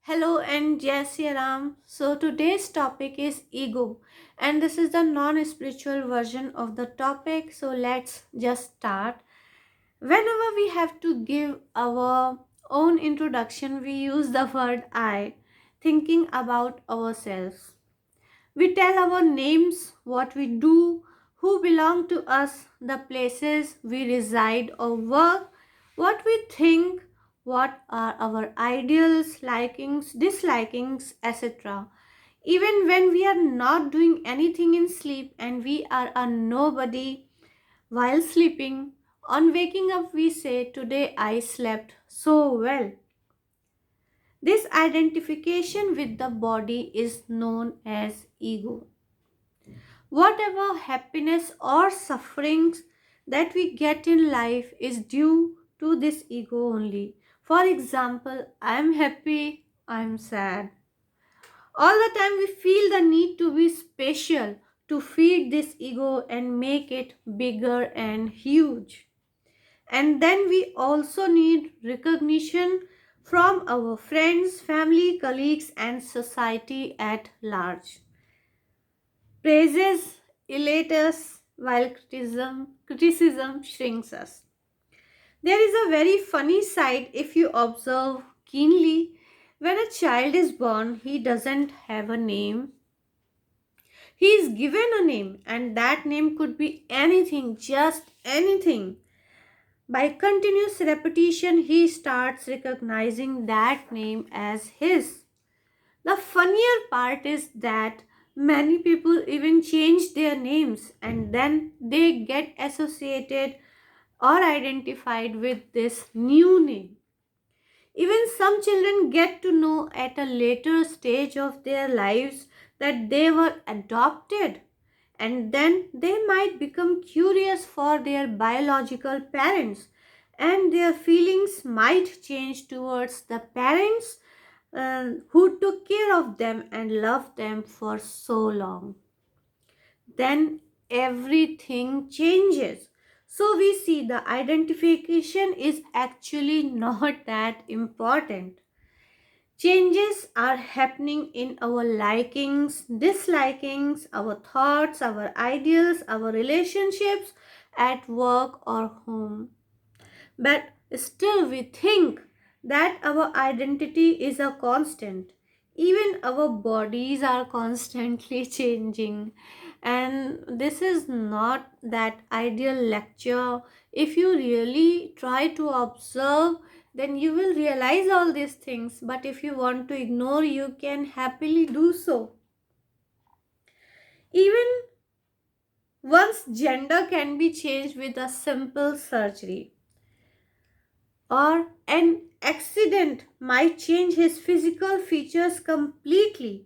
Hello and yes, Ram. So today's topic is ego, and this is the non-spiritual version of the topic. So let's just start. Whenever we have to give our own introduction, we use the word I, thinking about ourselves. We tell our names, what we do, who belong to us, the places we reside or work, what we think, what are our ideals, likings, dislikings, etc. Even when we are not doing anything in sleep and we are a nobody while sleeping, on waking up we say, Today I slept so well. This identification with the body is known as ego. Whatever happiness or sufferings that we get in life is due to this ego only. For example, I'm happy, I'm sad. All the time we feel the need to be special, to feed this ego and make it bigger and huge. And then we also need recognition from our friends, family, colleagues, and society at large. Praises elate us while criticism shrinks us. There is a very funny side if you observe keenly. When a child is born, he doesn't have a name. He is given a name, and that name could be anything, just anything. By continuous repetition, he starts recognizing that name as his. The funnier part is that many people even change their names and then they get associated or identified with this new name. Even some children get to know at a later stage of their lives that they were adopted, and then they might become curious for their biological parents, and their feelings might change towards the parents who took care of them and loved them for so long. Then everything changes. So we see the identification is actually not that important. Changes are happening in our likings, dislikings, our thoughts, our ideals, our relationships at work or home. But still, we think that our identity is a constant. Even our bodies are constantly changing. And this is not that ideal lecture. If you really try to observe, then you will realize all these things. But if you want to ignore, you can happily do so. Even one's gender can be changed with a simple surgery, or an accident might change his physical features completely.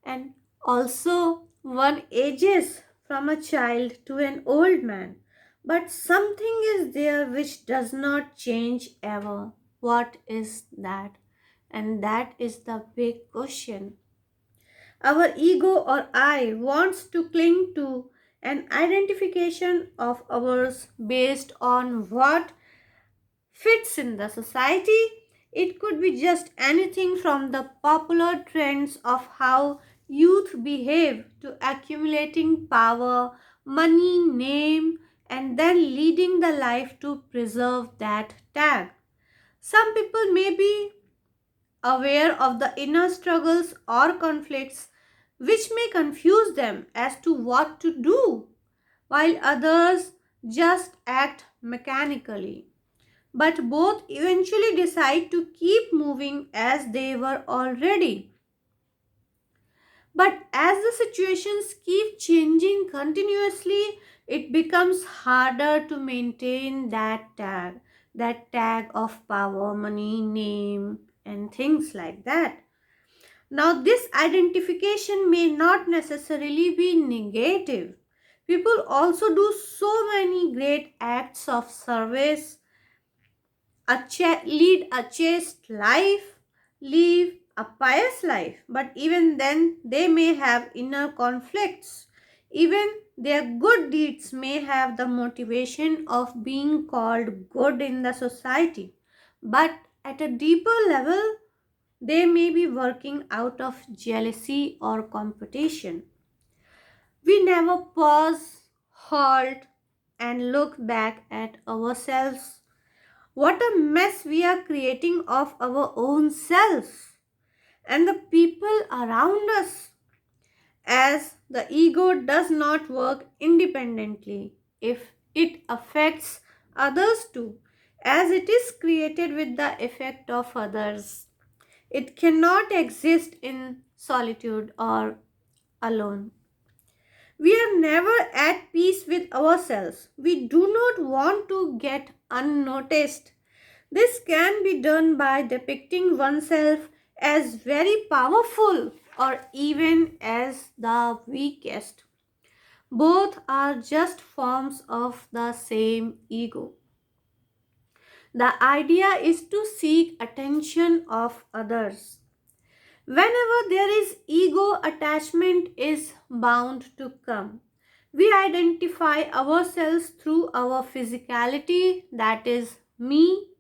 And also, one ages from a child to an old man. But something is there which does not change ever. What is that? And that is the big question. Our ego or I wants to cling to an identification of ours based on what fits in the society. It could be just anything from the popular trends of how youth behave to accumulating power, money, name, and then leading the life to preserve that tag. Some people may be aware of the inner struggles or conflicts which may confuse them as to what to do, while others just act mechanically, but both eventually decide to keep moving as they were already. But as the situations keep changing continuously, it becomes harder to maintain that tag of power, money, name, and things like that. Now, this identification may not necessarily be negative. People also do so many great acts of service, lead a chaste life, live a pious life, but even then they may have inner conflicts. Even their good deeds may have the motivation of being called good in the society, but at a deeper level, They may be working out of jealousy or competition. We never pause, halt, and look back at ourselves. What a mess we are creating of our own selves and the people around us, as the ego does not work independently if it affects others too, as it is created with the effect of others. It cannot exist in solitude or alone. We are never at peace with ourselves. We do not want to get unnoticed. This can be done by depicting oneself as very powerful or even as the weakest. Both are just forms of the same ego. The idea is to seek attention of others. Whenever there is ego, attachment is bound to come. We identify ourselves through our physicality, that is me.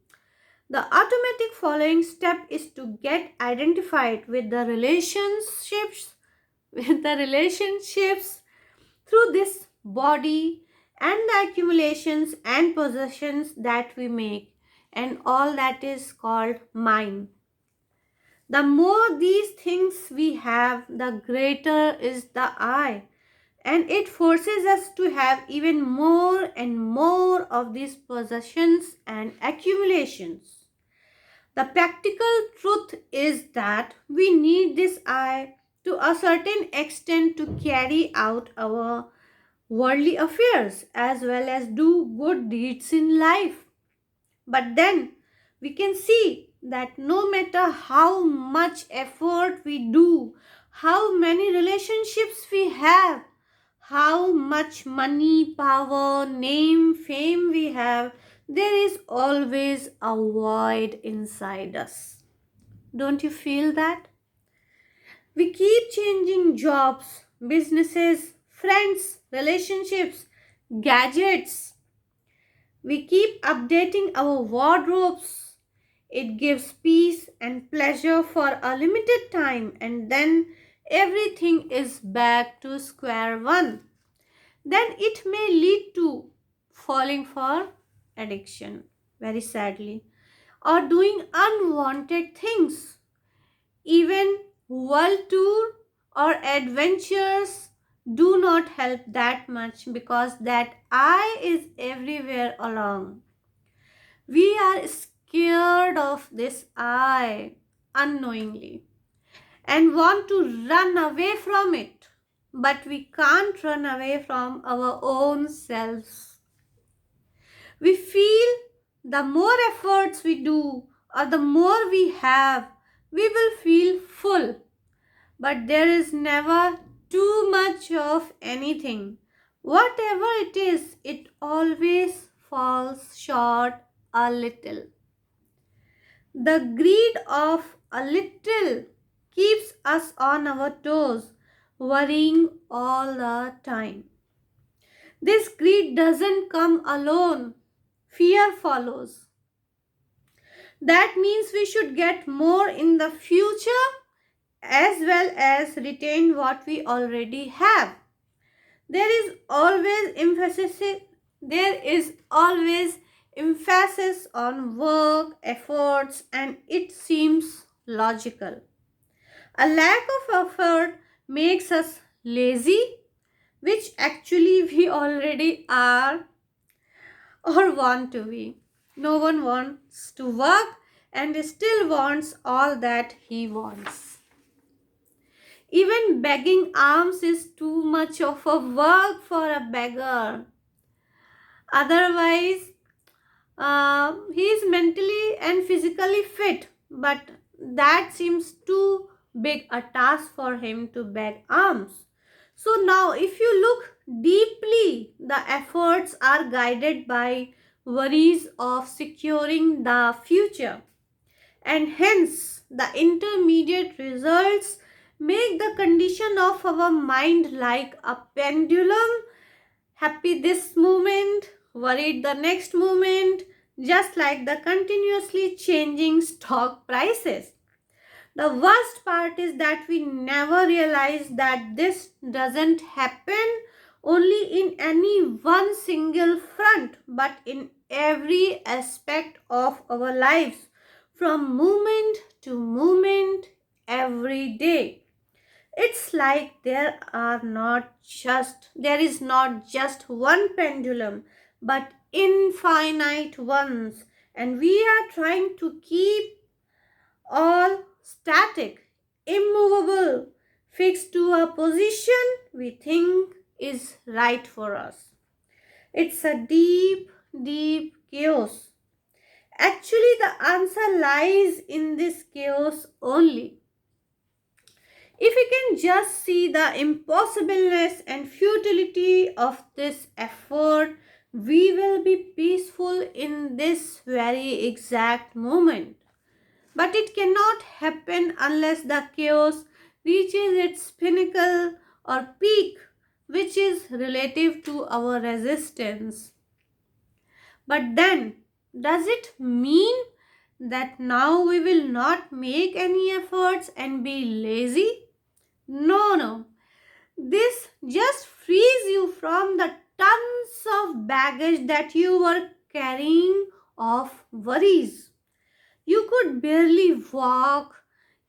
The automatic following step is to get identified with the relationships through this body and the accumulations and possessions that we make, and all that is called mine. The more these things we have, the greater is the I, and it forces us to have even more and more of these possessions and accumulations. The practical truth is that we need this I to a certain extent to carry out our worldly affairs as well as do good deeds in life. But then we can see that no matter how much effort we do, how many relationships we have, how much money, power, name, fame we have, there is always a void inside us. Don't you feel that? We keep changing jobs, businesses, friends, relationships, gadgets. We keep updating our wardrobes. It gives peace and pleasure for a limited time, and then everything is back to square one. Then it may lead to falling for addiction, very sadly, or doing unwanted things. Even world tour or adventures do not help that much because that I is everywhere along. We are scared of this I unknowingly and want to run away from it. But we can't run away from our own selves. We feel the more efforts we do or the more we have, we will feel full. But there is never too much of anything. Whatever it is, it always falls short a little. The greed of a little keeps us on our toes, worrying all the time. This greed doesn't come alone. Fear follows. That means we should get more in the future as well as retain what we already have. There is always emphasis on work, efforts, and it seems logical. A lack of effort makes us lazy, which actually we already are or want to be. No one wants to work and still wants all that he wants. Even begging alms is too much of a work for a beggar. Otherwise, he is mentally and physically fit, but that seems too big a task for him to beg alms. So now, if you look deeply, the efforts are guided by worries of securing the future, and hence the intermediate results make the condition of our mind like a pendulum, happy this moment, worried the next moment, just like the continuously changing stock prices. The worst part is that we never realize that this doesn't happen only in any one single front, but in every aspect of our lives, from moment to moment, every day. It's like there is not just one pendulum, but infinite ones, and we are trying to keep all static, immovable, fixed to a position we think is right for us. It's a deep, deep chaos. Actually, the answer lies in this chaos only. If we can just see the impossibleness and futility of this effort, we will be peaceful in this very exact moment. But it cannot happen unless the chaos reaches its pinnacle or peak, which is relative to our resistance. But then, does it mean that now we will not make any efforts and be lazy? No, no. This just frees you from the tons of baggage that you were carrying of worries. You could barely walk,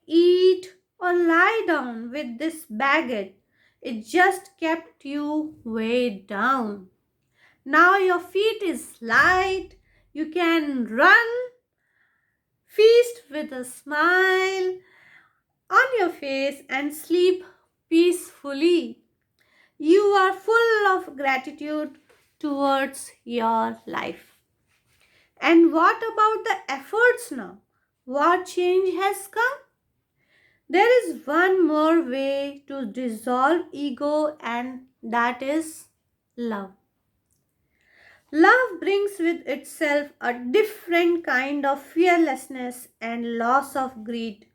eat, or lie down with this baggage. It just kept you weighed down. Now your feet is light. You can run, feast with a smile on your face, and sleep peacefully. You are full of gratitude towards your life. And what about the efforts now? What change has come? There is one more way to dissolve ego, and that is love. Love brings with itself a different kind of fearlessness and loss of greed.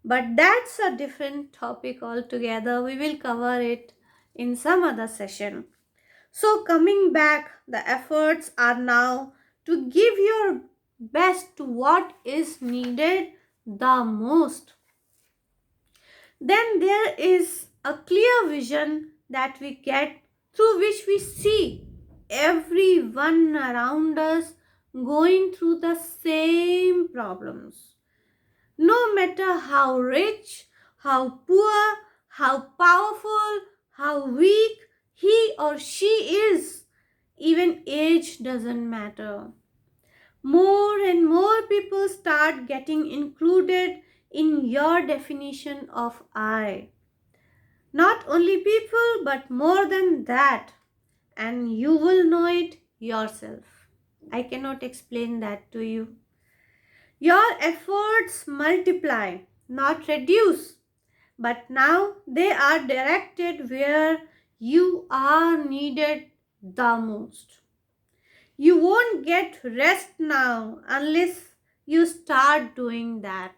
But that's a different topic altogether. We will cover it in some other session. So, coming back, the efforts are now to give your best to what is needed the most. Then there is a clear vision that we get through which we see everyone around us going through the same problems. No matter how rich, how poor, how powerful, how weak he or she is, even age doesn't matter. More and more people start getting included in your definition of I. Not only people, but more than that, and you will know it yourself. I cannot explain that to you. Your efforts multiply, not reduce, but now they are directed where you are needed the most. You won't get rest now unless you start doing that.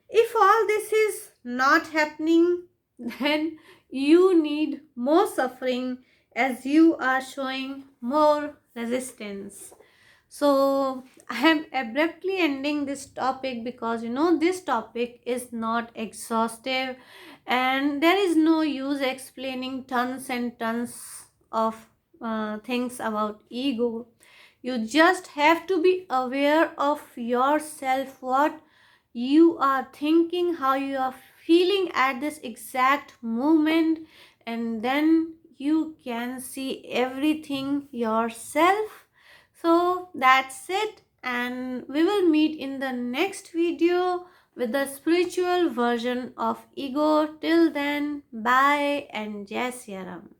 If all this is not happening, then you need more suffering as you are showing more resistance. So, I am abruptly ending this topic because this topic is not exhaustive and there is no use explaining tons and tons of things about ego. You just have to be aware of yourself, what you are thinking, how you are feeling at this exact moment, and then you can see everything yourself. So that's it, and we will meet in the next video with the spiritual version of ego. Till then, bye and Jai Siya Ram.